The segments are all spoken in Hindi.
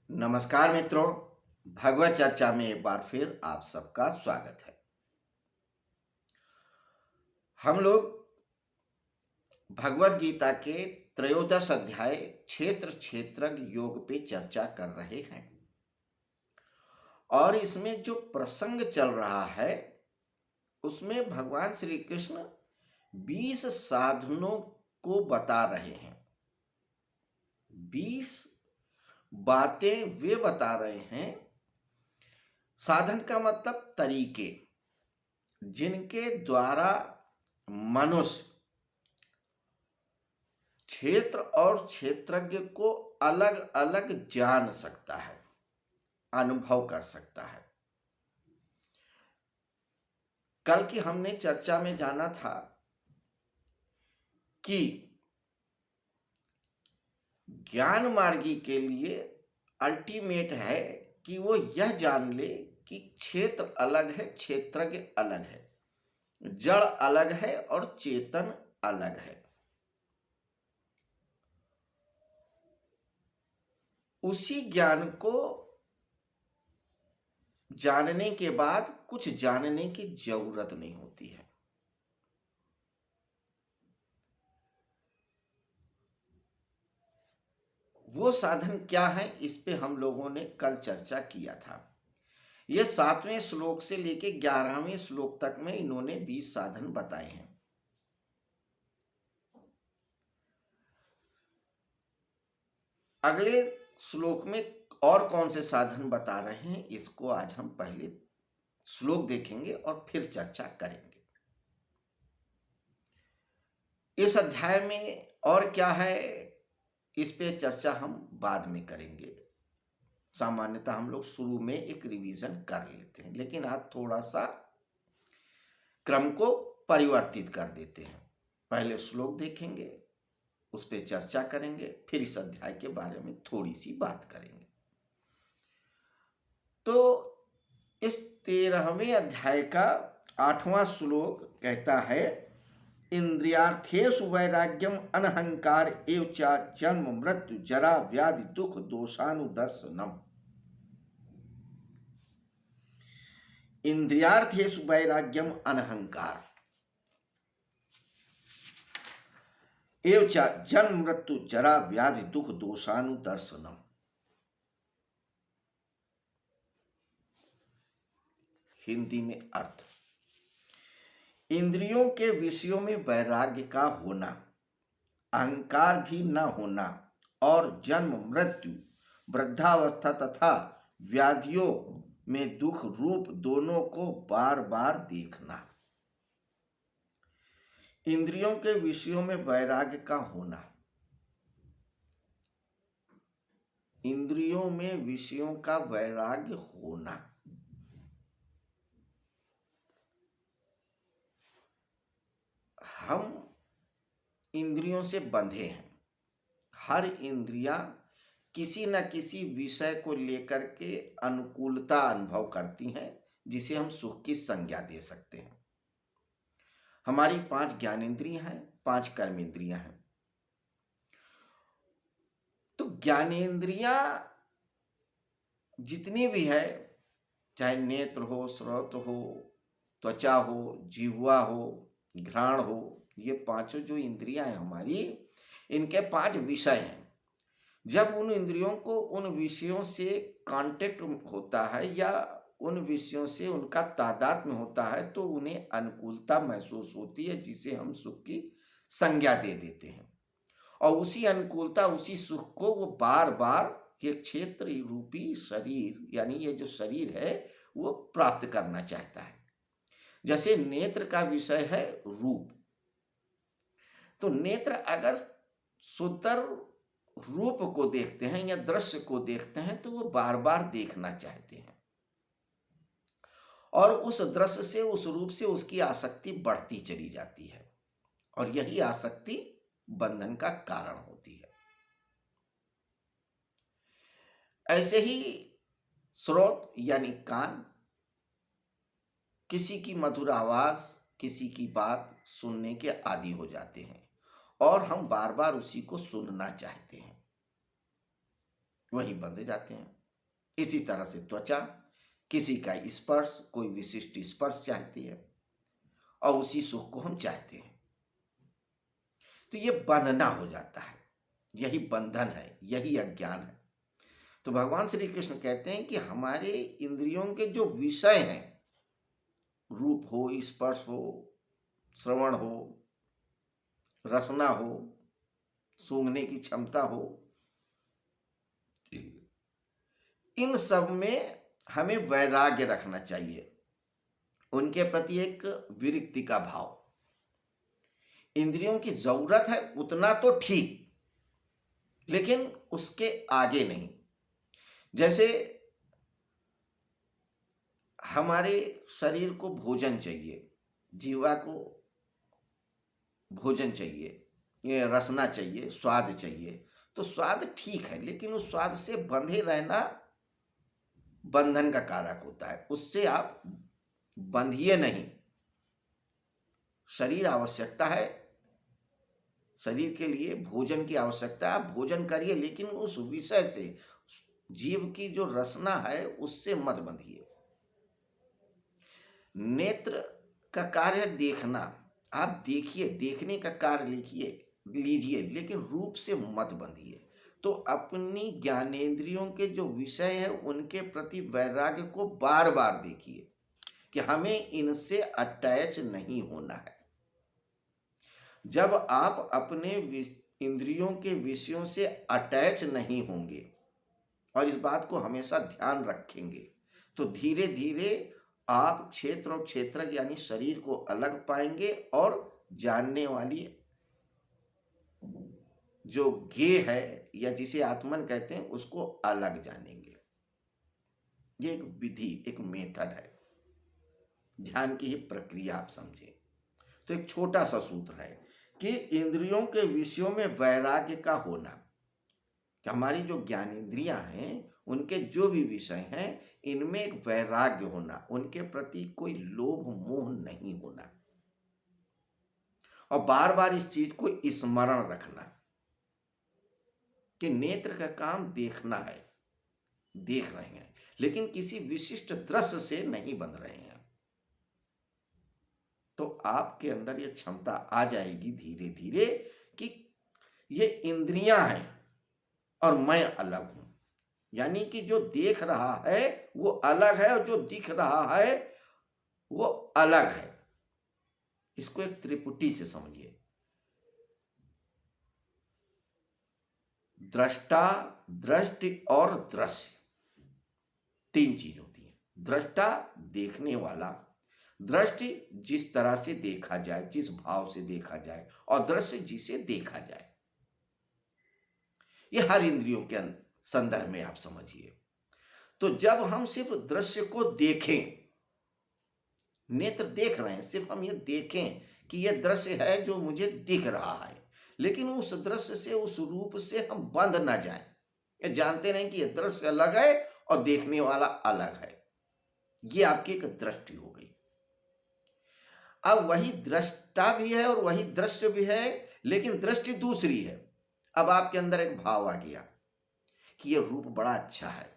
नमस्कार मित्रों, भगवत चर्चा में एक बार फिर आप सबका स्वागत है। हम लोग भगवत गीता के त्रयोदश अध्याय क्षेत्र क्षेत्रज्ञ योग पे चर्चा कर रहे हैं और इसमें जो प्रसंग चल रहा है उसमें भगवान श्री कृष्ण 20 साधनों को बता रहे हैं। 20 बातें वे बता रहे हैं। साधन का मतलब तरीके, जिनके द्वारा मनुष्य क्षेत्र और क्षेत्रज्ञ को अलग अलग जान सकता है, अनुभव कर सकता है। कल की हमने चर्चा में जाना था कि ज्ञान मार्गी के लिए अल्टीमेट है कि वो यह जान ले कि क्षेत्र अलग है, क्षेत्रज्ञ अलग है, जड़ अलग है और चेतन अलग है। उसी ज्ञान को जानने के बाद कुछ जानने की जरूरत नहीं होती है। वो साधन क्या है, इस पे हम लोगों ने कल चर्चा किया था। यह 7वें श्लोक से लेके 11वें श्लोक तक में इन्होंने 20 साधन बताए हैं। अगले श्लोक में और कौन से साधन बता रहे हैं, इसको आज हम पहले श्लोक देखेंगे और फिर चर्चा करेंगे। इस अध्याय में और क्या है, इस पे चर्चा हम बाद में करेंगे। सामान्यतः हम लोग शुरू में एक रिवीजन कर लेते हैं, लेकिन आज थोड़ा सा क्रम को परिवर्तित कर देते हैं। पहले श्लोक देखेंगे, उस पर चर्चा करेंगे, फिर इस अध्याय के बारे में थोड़ी सी बात करेंगे। तो इस 13वें अध्याय का 8वां श्लोक कहता है, इंद्रियार्थेषु वैराग्यम अनहंकार एव च जन्म मृत्यु जरा व्याधि दुख दोषानुदर्शनम। इंद्रियार्थेषु वैराग्यम अनहंकार एव च जन्म मृत्यु जरा व्याधि दुख दोषानुदर्शनम। हिंदी में अर्थ, इंद्रियों के विषयों में वैराग्य का होना, अहंकार भी न होना और जन्म मृत्यु, वृद्धावस्था तथा व्याधियों में दुख रूप दोनों को बार बार देखना। इंद्रियों के विषयों में वैराग्य का होना, इंद्रियों में विषयों का वैराग्य होना। हम इंद्रियों से बंधे हैं। हर इंद्रियां किसी न किसी विषय को लेकर के अनुकूलता अनुभव करती हैं, जिसे हम सुख की संज्ञा दे सकते हैं। हमारी 5 ज्ञानेंद्रियां हैं, 5 कर्मेंद्रियां हैं। तो ज्ञानेंद्रियां जितनी भी है, चाहे नेत्र हो, श्रोत्र हो, त्वचा हो, जिह्वा हो, घ्राण हो, ये पांचों जो इंद्रियां हैं हमारी, इनके 5 विषय हैं। जब उन इंद्रियों को उन विषयों से कांटेक्ट होता है या उन विषयों से उनका तादात्म्य होता है, तो उन्हें अनुकूलता महसूस होती है, जिसे हम सुख की संज्ञा दे देते हैं। और उसी अनुकूलता, उसी सुख को वो बार बार ये क्षेत्र रूपी शरीर, यानी ये जो शरीर है, वो प्राप्त करना चाहता है। जैसे नेत्र का विषय है रूप, तो नेत्र अगर सुंदर रूप को देखते हैं या दृश्य को देखते हैं, तो वो बार बार देखना चाहते हैं और उस दृश्य से, उस रूप से उसकी आसक्ति बढ़ती चली जाती है और यही आसक्ति बंधन का कारण होती है। ऐसे ही श्रोत यानी कान, किसी की मधुर आवाज, किसी की बात सुनने के आदी हो जाते हैं और हम बार बार उसी को सुनना चाहते हैं। वहीं बंध जाते हैं। इसी तरह से त्वचा, किसी का स्पर्श, कोई विशिष्ट स्पर्श चाहती है और उसी सुख को हम चाहते हैं, तो ये बंधना हो जाता है। यही बंधन है, यही अज्ञान है। तो भगवान श्री कृष्ण कहते हैं कि हमारे इंद्रियों के जो विषय हैं, रूप हो, स्पर्श हो, श्रवण हो, रसना हो, सूंघने की क्षमता हो, इन सब में हमें वैराग्य रखना चाहिए, उनके प्रति एक विरक्ति का भाव। इंद्रियों की जरूरत है उतना तो ठीक, लेकिन उसके आगे नहीं। जैसे हमारे शरीर को भोजन चाहिए, जीवा को भोजन चाहिए, ये रसना चाहिए, स्वाद चाहिए, तो स्वाद ठीक है, लेकिन उस स्वाद से बंधे रहना बंधन का कारक होता है। उससे आप बंधिए नहीं। शरीर आवश्यकता है, शरीर के लिए भोजन की आवश्यकता है, आप भोजन करिए, लेकिन उस विषय से, जीव की जो रसना है उससे मत बंधिए। नेत्र का कार्य देखना, आप देखिए, देखने का कार्य लीजिए, लेकिन रूप से मत बंधिए। तो अपनी ज्ञानेंद्रियों के जो विषय है उनके प्रति वैराग्य को बार बार देखिए कि हमें इनसे अटैच नहीं होना है। जब आप अपने इंद्रियों के विषयों से अटैच नहीं होंगे और इस बात को हमेशा ध्यान रखेंगे, तो धीरे धीरे आप क्षेत्र और क्षेत्रज्ञ यानी शरीर को अलग पाएंगे और जानने वाली जो ज्ञेय है या जिसे आत्मन कहते हैं उसको अलग जानेंगे। ये एक विधि, एक मेथड है, ध्यान की ही प्रक्रिया आप समझे। तो एक छोटा सा सूत्र है कि इंद्रियों के विषयों में वैराग्य का होना, कि हमारी जो ज्ञानेंद्रियां हैं उनके जो भी विषय हैं इनमें एक वैराग्य होना, उनके प्रति कोई लोभ मोह नहीं होना, और बार बार इस चीज को स्मरण रखना कि नेत्र का काम देखना है, देख रहे हैं, लेकिन किसी विशिष्ट दृश्य से नहीं बंध रहे हैं। तो आपके अंदर ये क्षमता आ जाएगी धीरे धीरे कि ये इंद्रियां हैं और मैं अलग हूं, यानी कि जो देख रहा है वो अलग है और जो दिख रहा है वो अलग है। इसको एक त्रिपुटी से समझिए, दृष्टा, दृष्टि और दृश्य, तीन चीज होती है। दृष्टा देखने वाला, दृष्टि जिस तरह से देखा जाए, जिस भाव से देखा जाए, और दृश्य जिसे देखा जाए। ये हर इंद्रियों के संदर्भ में आप समझिए। तो जब हम सिर्फ दृश्य को देखें, नेत्र देख रहे हैं, सिर्फ हम ये देखें कि ये दृश्य है जो मुझे दिख रहा है, लेकिन उस दृश्य से, उस रूप से हम बंध ना जाएं, ये जानते रहें कि ये दृश्य अलग है और देखने वाला अलग है। ये आपकी एक दृष्टि हो गई। अब वही दृष्टा भी है और वही दृश्य भी है, लेकिन दृष्टि दूसरी है। अब आपके अंदर एक भाव आ गया कि ये रूप बड़ा अच्छा है,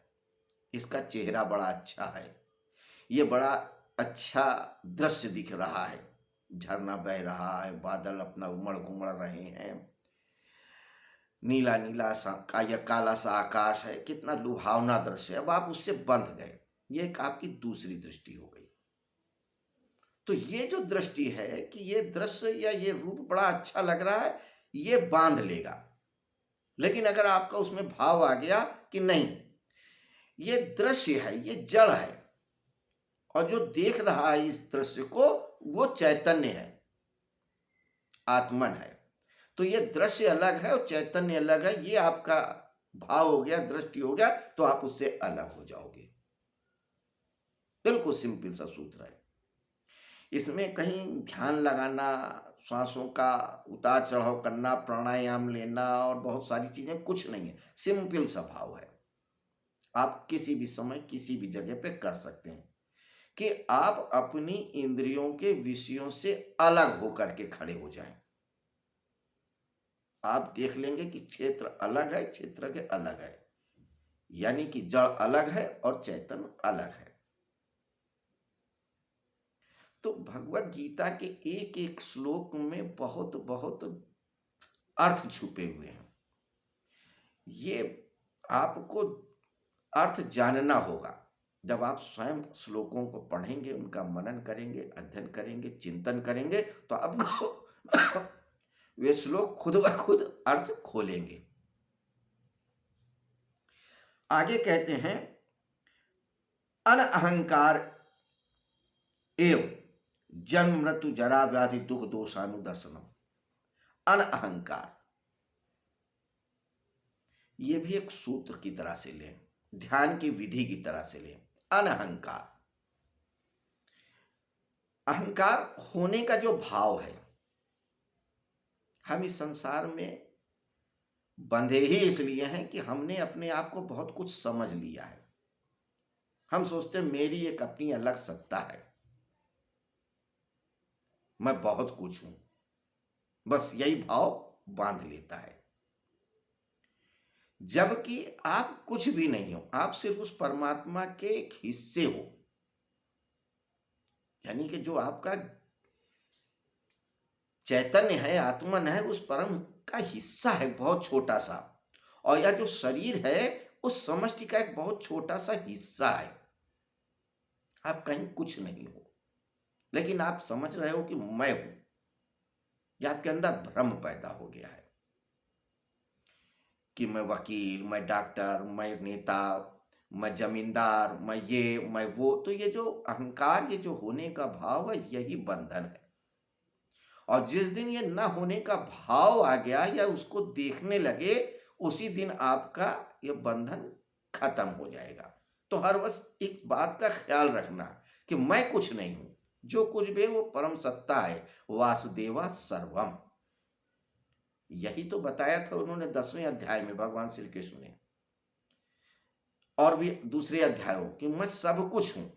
इसका चेहरा बड़ा अच्छा है, ये बड़ा अच्छा दृश्य दिख रहा है, झरना बह रहा है, बादल अपना उमड़ घुमड़ रहे हैं, नीला नीला सा का या काला सा आकाश है, कितना लुभावना दृश्य है। अब आप उससे बंध गए, ये एक आपकी दूसरी दृष्टि हो गई। तो ये जो दृष्टि है कि ये दृश्य या ये रूप बड़ा अच्छा लग रहा है, ये बांध लेगा। लेकिन अगर आपका उसमें भाव आ गया कि नहीं, ये दृश्य है, ये जड़ है, और जो देख रहा है इस दृश्य को वो चैतन्य है, आत्मन है, तो ये दृश्य अलग है और चैतन्य अलग है, ये आपका भाव हो गया, दृष्टि हो गया, तो आप उससे अलग हो जाओगे। बिल्कुल सिंपल सा सूत्र है। इसमें कहीं ध्यान लगाना, सांसों का उतार चढ़ाव करना, प्राणायाम लेना और बहुत सारी चीजें कुछ नहीं है, सिंपल सा भाव है। आप किसी भी समय किसी भी जगह पे कर सकते हैं कि आप अपनी इंद्रियों के विषयों से अलग होकर के खड़े हो जाएं। आप देख लेंगे कि क्षेत्र अलग है, क्षेत्र के अलग है, यानी कि जड़ अलग है और चैतन अलग है। तो भगवत गीता के एक एक श्लोक में बहुत बहुत अर्थ छुपे हुए हैं। ये आपको अर्थ जानना होगा। जब आप स्वयं श्लोकों को पढ़ेंगे, उनका मनन करेंगे, अध्ययन करेंगे, चिंतन करेंगे, तो आपको वे श्लोक खुद ब खुद अर्थ खोलेंगे। आगे कहते हैं, अनअहंकार एव जन्म मृत्यु जरा व्याधि दुख दोषानुदर्शनम। अनअहंकार, ये भी एक सूत्र की तरह से लें, ध्यान की विधि की तरह से लें। अनअहंकार, अहंकार होने का जो भाव है। हम इस संसार में बंधे ही इसलिए हैं कि हमने अपने आप को बहुत कुछ समझ लिया है। हम सोचते हैं मेरी एक अपनी अलग सत्ता है, मैं बहुत कुछ हूं। बस यही भाव बांध लेता है, जबकि आप कुछ भी नहीं हो। आप सिर्फ उस परमात्मा के एक हिस्से हो, यानी कि जो आपका चैतन्य है, आत्मन है, उस परम का हिस्सा है, बहुत छोटा सा। और यह जो शरीर है, उस समष्टि का एक बहुत छोटा सा हिस्सा है। आप कहीं कुछ नहीं हो, लेकिन आप समझ रहे हो कि मैं हूं। यह आपके अंदर भ्रम पैदा हो गया है कि मैं वकील, मैं डॉक्टर, मैं नेता, मैं जमींदार, मैं ये, मैं वो। तो ये जो अहंकार, ये जो होने का भाव है, यही बंधन है। और जिस दिन ये न होने का भाव आ गया या उसको देखने लगे, उसी दिन आपका ये बंधन खत्म हो जाएगा। तो हर वक्त इस बात का ख्याल रखना कि मैं कुछ नहीं हूं, जो कुछ भी है वो परम सत्ता है। वासुदेवा सर्वम, यही तो बताया था उन्होंने 10वें अध्याय में, भगवान श्री कृष्ण ने, और भी दूसरे अध्यायों कि मैं सब कुछ हूं।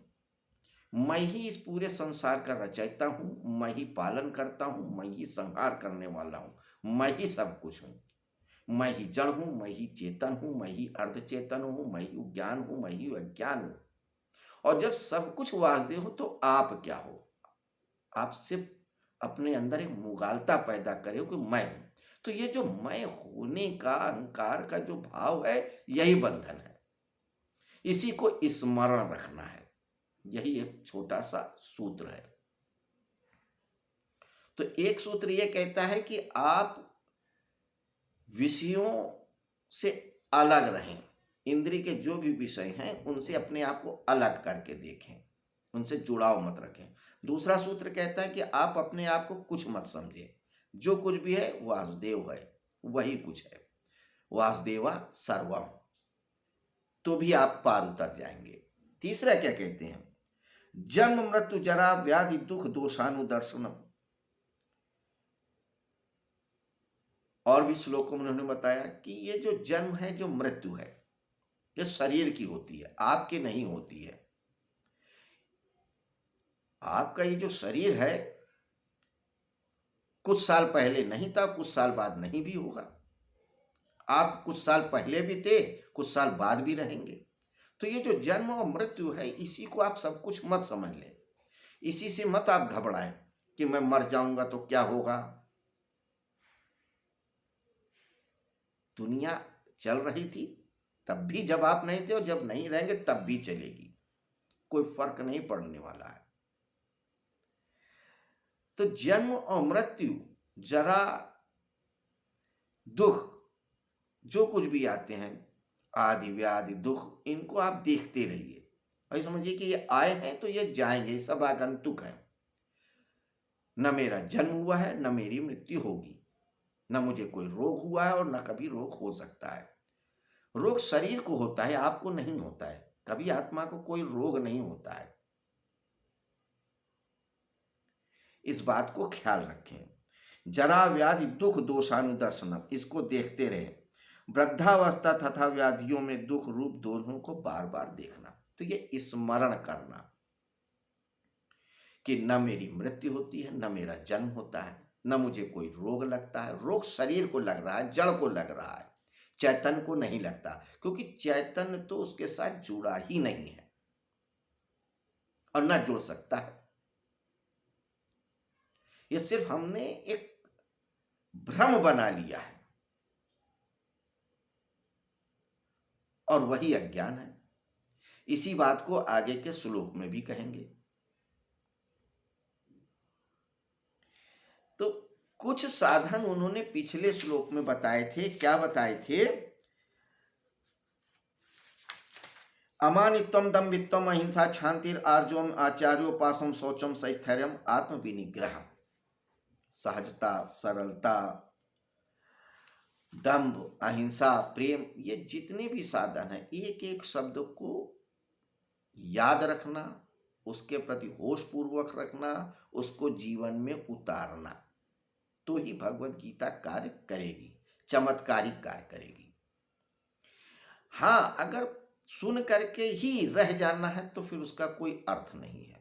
मैं ही इस पूरे संसार का रचयिता हूं, मैं ही पालन करता हूं, मैं ही संहार करने वाला हूं, मैं ही सब कुछ हूं। मैं ही जड़ हूं, मैं ही चेतन हूं, मैं ही अर्धचेतन हूं, मैं ही ज्ञान हूं, मैं ही अज्ञान हूं। और जब सब कुछ वासुदेव हो, तो आप क्या हो? आप सिर्फ अपने अंदर एक मुगालता पैदा करे कि मैं हूं। तो ये जो मैं होने का, अहंकार का जो भाव है, यही बंधन है। इसी को स्मरण रखना है। यही एक छोटा सा सूत्र है। तो एक सूत्र यह कहता है कि आप विषयों से अलग रहें। इंद्रिय के जो भी विषय हैं, उनसे अपने आप को अलग करके देखें, उनसे जुड़ाव मत रखें। दूसरा सूत्र कहता है कि आप अपने आप को कुछ मत समझें। जो कुछ भी है वासुदेव है, वही कुछ है। वासुदेवा सर्वम, तो भी आप पार उतर जाएंगे। तीसरा क्या कहते हैं? जन्म मृत्यु जरा व्याधि दुख दोषानुदर्शनम। और भी श्लोकों में उन्होंने बताया कि ये जो जन्म है, जो मृत्यु है, ये शरीर की होती है, आपकी नहीं होती है। आपका ये जो शरीर है, कुछ साल पहले नहीं था, कुछ साल बाद नहीं भी होगा। आप कुछ साल पहले भी थे, कुछ साल बाद भी रहेंगे। तो ये जो जन्म और मृत्यु है, इसी को आप सब कुछ मत समझ लें। इसी से मत आप घबराएं कि मैं मर जाऊंगा तो क्या होगा। दुनिया चल रही थी तब भी जब आप नहीं थे, और जब नहीं रहेंगे तब भी चलेगी। कोई फर्क नहीं पड़ने वाला है। तो जन्म और मृत्यु, जरा, दुख, जो कुछ भी आते हैं, आदि व्याधि दुख, इनको आप देखते रहिए। और समझिए कि ये आए हैं तो ये जाएंगे, सब आगंतुक है। न मेरा जन्म हुआ है, न मेरी मृत्यु होगी, न मुझे कोई रोग हुआ है, और न कभी रोग हो सकता है। रोग शरीर को होता है, आपको नहीं होता है। कभी आत्मा को कोई रोग नहीं होता है। इस बात को ख्याल रखें। जरा व्याधि दुख दोषानुदर्शनम, इसको देखते रहे। वृद्धावस्था तथा व्याधियों में दुख रूप दोनों को बार बार देखना। तो ये स्मरण करना कि न मेरी मृत्यु होती है, न मेरा जन्म होता है, न मुझे कोई रोग लगता है। रोग शरीर को लग रहा है, जड़ को लग रहा है, चैतन्य को नहीं लगता, क्योंकि चैतन्य तो उसके साथ जुड़ा ही नहीं है और न जुड़ सकता है। ये सिर्फ हमने एक भ्रम बना लिया है और वही अज्ञान है। इसी बात को आगे के श्लोक में भी कहेंगे। तो कुछ साधन उन्होंने पिछले श्लोक में बताए थे। क्या बताए थे? अमानित्वम दम्भित्वम अहिंसा क्षांतिर आर्जवम आचार्योपासम शौचम सस्थैर्यम आत्म विनिग्रह। सहजता, सरलता, दंभ, अहिंसा, प्रेम, ये जितने भी साधन है, एक एक शब्द को याद रखना, उसके प्रति होश पूर्वक रखना, उसको जीवन में उतारना, तो ही भगवत गीता कार्य करेगी, चमत्कारिक कार्य करेगी। हाँ, अगर सुन करके ही रह जाना है तो फिर उसका कोई अर्थ नहीं है।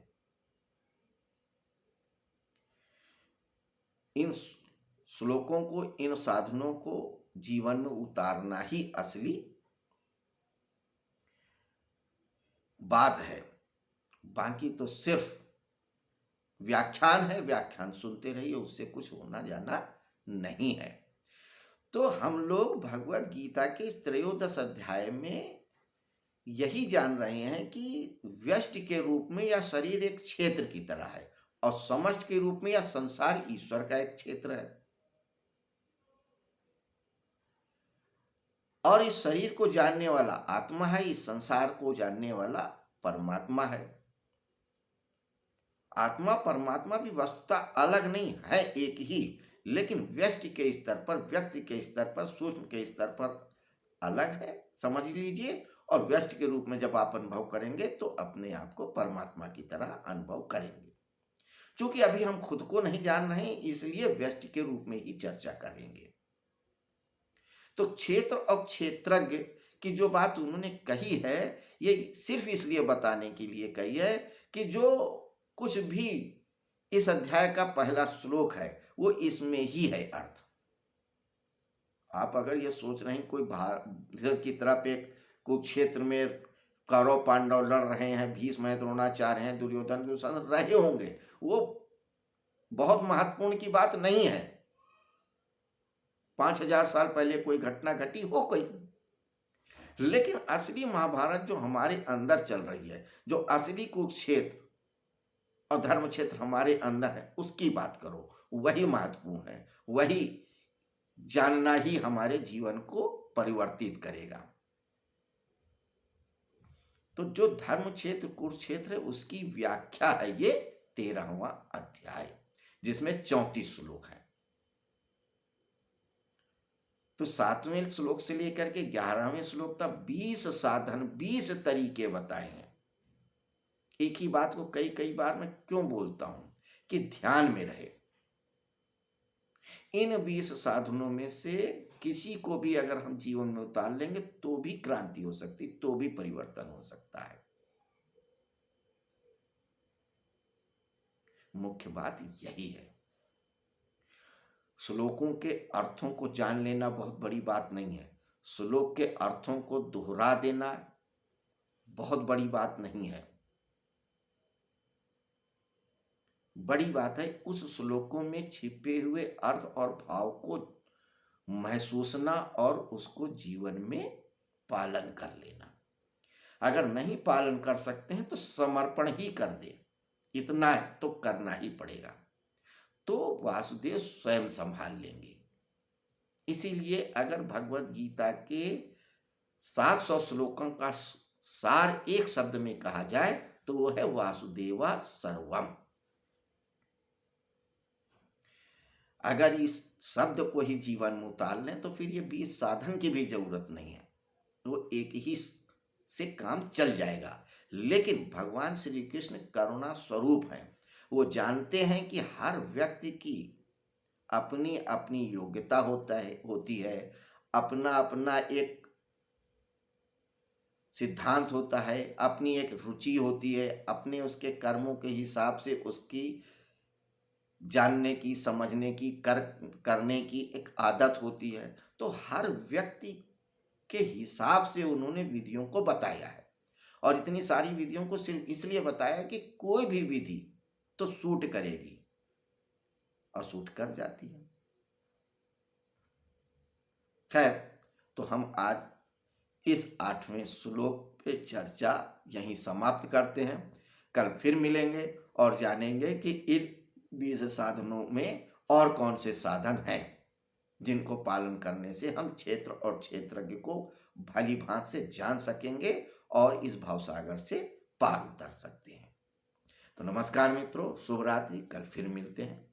इन श्लोकों को, इन साधनों को जीवन में उतारना ही असली बात है। बाकी तो सिर्फ व्याख्यान है, व्याख्यान सुनते रहिए, उससे कुछ होना जाना नहीं है। तो हम लोग भगवत गीता के इस त्रयोदश अध्याय में यही जान रहे हैं कि व्यष्टि के रूप में या शरीर एक क्षेत्र की तरह है और समष्टि के रूप में या संसार ईश्वर का एक क्षेत्र है, और इस शरीर को जानने वाला आत्मा है, इस संसार को जानने वाला परमात्मा है। आत्मा परमात्मा भी वस्तुतः अलग नहीं है, एक ही, लेकिन व्यष्टि के स्तर पर, व्यक्ति के स्तर पर, सूक्ष्म के स्तर पर अलग है, समझ लीजिए। और व्यष्टि के रूप में जब आप अनुभव करेंगे तो अपने आप को परमात्मा की तरह अनुभव करेंगे। क्योंकि अभी हम खुद को नहीं जान रहे हैं, इसलिए व्यष्टि के रूप में ही चर्चा करेंगे। तो क्षेत्र और क्षेत्रज्ञ की जो बात उन्होंने कही है, ये सिर्फ इसलिए बताने के लिए कही है कि जो कुछ भी इस अध्याय का पहला श्लोक है वो इसमें ही है अर्थ। आप अगर ये सोच रहे हैं कोई भारत की तरफ एक कुरुक्षेत्र में कौरव पांडव लड़ रहे हैं, भीष्म द्रोणाचार्य हैं, दुर्योधन दुशासन रहे होंगे, वो बहुत महत्वपूर्ण की बात नहीं है। 5000 साल पहले कोई घटना घटी हो कोई, लेकिन असली महाभारत जो हमारे अंदर चल रही है, जो असली कुरुक्षेत्र और धर्म क्षेत्र हमारे अंदर है, उसकी बात करो, वही महत्वपूर्ण है। वही जानना ही हमारे जीवन को परिवर्तित करेगा। तो जो धर्म क्षेत्र कुरुक्षेत्र है, उसकी व्याख्या है ये 13वां अध्याय, जिसमें 34 श्लोक है। तो 7वें श्लोक से लेकर के 11वें श्लोक तक 20 साधन, 20 तरीके बताए हैं। एक ही बात को कई कई बार मैं क्यों बोलता हूं कि ध्यान में रहे। इन 20 साधनों में से किसी को भी अगर हम जीवन में उतार लेंगे तो भी क्रांति हो सकती, तो भी परिवर्तन हो सकता है। मुख्य बात यही है। श्लोकों के अर्थों को जान लेना बहुत बड़ी बात नहीं है, श्लोक के अर्थों को दोहरा देना बहुत बड़ी बात नहीं है। बड़ी बात है उस श्लोकों में छिपे हुए अर्थ और भाव को महसूसना और उसको जीवन में पालन कर लेना। अगर नहीं पालन कर सकते हैं तो समर्पण ही कर दे, इतना तो करना ही पड़ेगा, तो वासुदेव स्वयं संभाल लेंगे। इसीलिए अगर भगवत गीता के 700 श्लोकों का सार एक शब्द में कहा जाए तो वो है वासुदेवा सर्वम। अगर इस शब्द को ही जीवन में उतार लें तो फिर ये 20 साधन की भी जरूरत नहीं है, वो एक ही से काम चल जाएगा। लेकिन भगवान श्री कृष्ण करुणा स्वरूप हैं, वो जानते हैं कि हर व्यक्ति की अपनी अपनी योग्यता होती है, अपना अपना एक सिद्धांत होता है, अपनी एक रुचि होती है, अपने उसके कर्मों के हिसाब से उसकी जानने की, समझने की, करने की एक आदत होती है। तो हर व्यक्ति के हिसाब से उन्होंने विधियों को बताया है। और इतनी सारी विधियों को सिर्फ इसलिए बताया कि कोई भी विधि तो सूट करेगी और सूट कर जाती है। खैर, तो हम आज इस 8वें श्लोक पे चर्चा यहीं समाप्त करते हैं। कल फिर मिलेंगे और जानेंगे कि इन 20 साधनों में और कौन से साधन हैं जिनको पालन करने से हम क्षेत्र और क्षेत्रज्ञ को भली भांति से जान सकेंगे और इस भवसागर से पार उतर सकते हैं। तो नमस्कार मित्रों, शुभ रात्रि। कल फिर मिलते हैं।